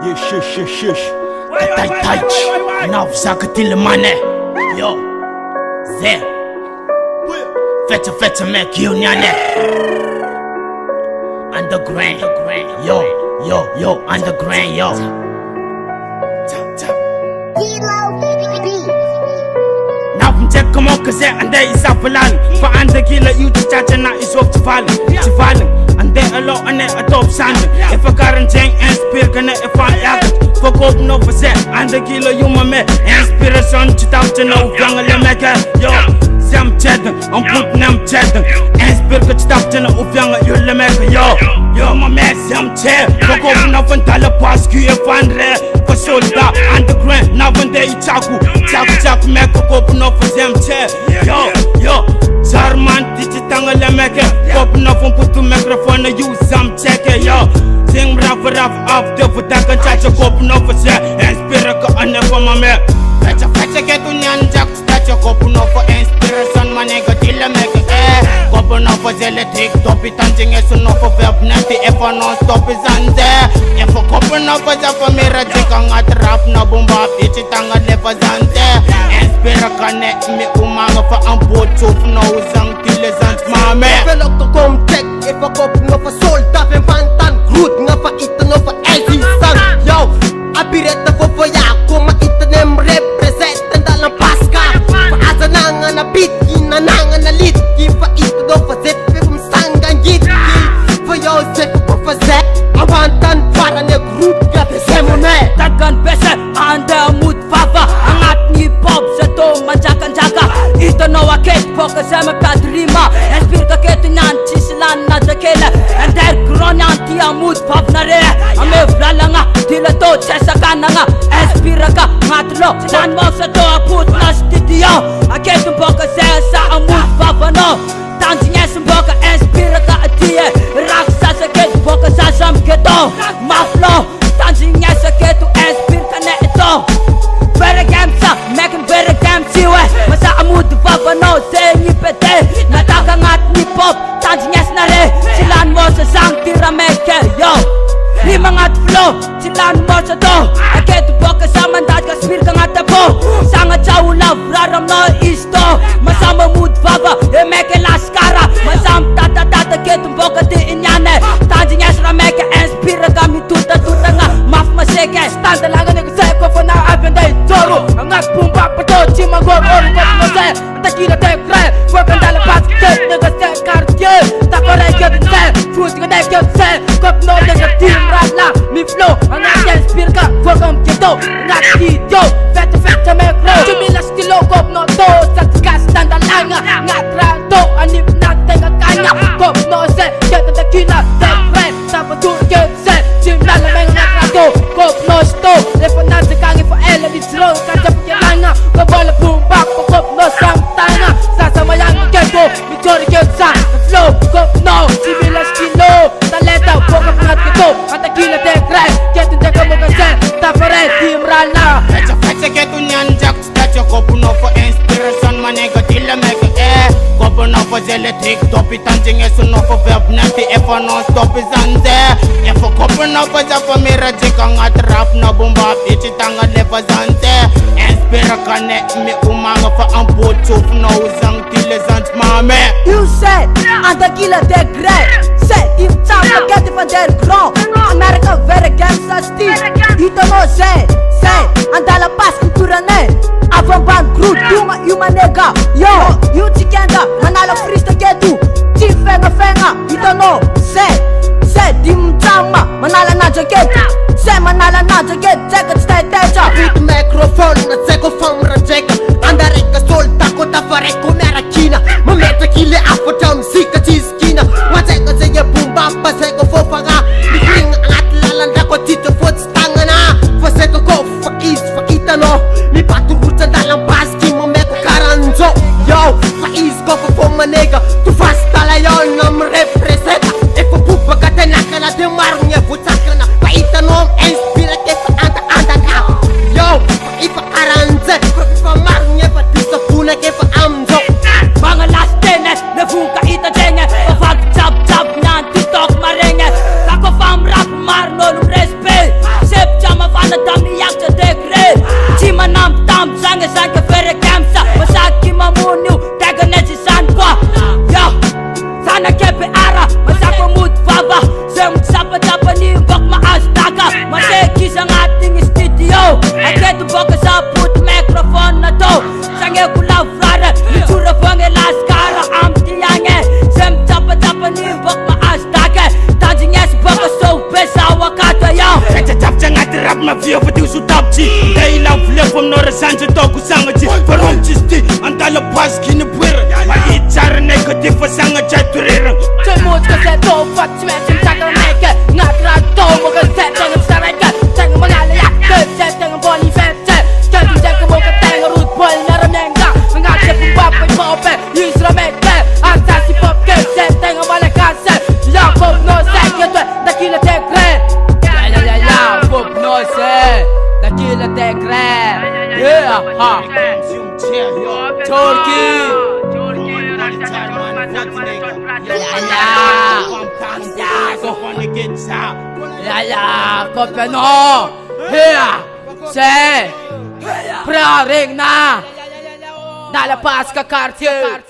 Yeah, shush. Tight. Now, Zakatile Mane. Yo, there. Fetcha, make you nyane. Underground. Yo, underground, yo. Now, come on, cause and there is a plan. For under killer, you to touch and now it's off to falling. And there a lot and there a top sand. If a current chain and speak and if I act for cope no for set and the killer you my man inspiration to talk to no young maker. Yo, Sam Cheddar, I'm putting them cheddar. Inspiration to talk to no young you'll maker. Yo, my man Sam Cheddar. For cope no for dollar pass you if I'm rare. For soldier underground, now when they chaku make a cope no for Sam Cheddar. Yo. Charman digital maker, open up and put the microphone and use some checker, yo. Sing rough after for that can touch a open up for share and spirit and never my man. Fetcha get on yan jacks that you open up for inspiration, my nigga till I make it. Open up for electric, top it and jing is enough of web natty if I non stop is on there. If I open up for the mirror, take on a trap, no boom bap, it's a tanga levers on there. Inspiration connect me, umanga for boat of nose and killers and my man. If I look to come check, if I go no for soul, tap and pantan, root, no for it, no for LC sun. Yo, I be ready for ya, come it them represent and dalang paska. For as a nang and a bit, in a nang and a lit, if I eat no for zip, from sang and git. For yourself, for that, I want and far and a group, got the same man. That gun best and the mood fafa, and at me pop, seto, manjaka. Ito no akit focus am padrima espirka ket nyan chislan na dakela and der gronyan ti amut pavnare ame vralanga dilato chesakananga espirka matlo san mo sa to put na studio akit focus sa amut pavano tanzinya semboka espirka atie raksa sa ket focus sam keto maflo tanzinya sa ketu espirka ne ito veregem sa making veregem siwe masa amud papa no se ni pete nataka ngat ni pop tanzinyas na re silan mo sa sang tira meke yo ni mangat flow silan mo sa to aket boka sa mandat ka spir ka ngata po sanga chaula raram no isto masa amud papa e meke laskara masam tata ket boka di inyane tanzinyas ra meke inspira ka mi tuta nga maf maseke stand lang ne ko sa ko na abende Toro, angat pumba pato, chima go all got no say. Takina take cry, work and dollar pass, nigga say cartier. Takore get say, food gonna get say. Cop no nigga team right now. Me flow, angat yes pirka, work on keto, ngat yo. Fetcha make roll. Chimila stilo cop no to, sat gas stand alanga. Ngat rato, anip nat tenga kanya. Cop no say, get the killer, take cry. Tapa to get say, chimila meng ngat rato. Cop no sto, lepo nat kangi for Ella. Slow, kanta pagkilanga Kabala pumbak, pakop no samtanga Sasamayang keko, michori keksa Flow, kop no, sibilas kilo Talenta, boka pangat kito Matakila tekre, keto deka mo kasi Tapare, team rala Fetcha keto nyan jacks that you kopu no for inspiration manega tila meke Kopu no for electric, topi tanjing esu no for web natty if I non stop is on there If I kopu no for japa mira jika ngat rap no bumba pichi tanga levers on there Inspira connect me umanga for boat of nose and killers and my man. You say, and the killer they're great. Say, if time forget if they're grown. America veregem sa steve. Ito mo say, and la paz cultura ne. Avant ban group, yuma nega. Yo, you chikenda, manala freestyle ketu. Fenga, ito no say, dim drama, manala na jacket. Say manala na jacket, jacket stay techa. With microphone, na zeko fam rajeka. Andareka solta ko tafareko merakina. Mameta kile afota mzika tiskina. Wazeka zeye bumba paseko fofaga. Bring at lalanda ko tito foot stangana. Faseko ko fakis fakita no. Mi patu burta dalang baski mameko karanzo. Yo, faiz ko fo manega. Tu fast tala yon nam representa. Eko pupa katanaka na de marnya futakana. Paita no inspira ke anta ka. Yo, if aranze, if marnya fa disapuna ke fa amzo. Mga last tenet, na fuka ita na damiyak sa degre Chi manam-tam sang-sang ka veregem sa Masaki mamuniw Tega na si San kwa Yo Sana kepe ara Masako mood fava Sem sapa-sapa ni bak maas daga Maseki sa ating studio At keto baka sa put microphone na to Sange kula frara Itsura fange las kara amti yange Sem sapa-sapa ni bak maas daga Tanjing yes baka so besa wakata yo Kacha tap janga terap ma vio pati usu tap chi Day love lefom no resanje toku sanga chi Farom chisti antala pas kini puera Ma ichara negatif sanga chay turera Chay mood ka se to fat smash taka meke Ngat rato mo ka se tanga sarayka Tanga mangalayak se tanga boni fete Kati jaka mo ka tanga roodd boy naramenga Ngat se pumpapay mope yisra meke Anta si pop ke se tanga malakase Ya pop no se kete dakila tekre Ya pop no se dakila tekre Yeah ha Turkey Kopeno Here Se Praring na Nalapas ka cartier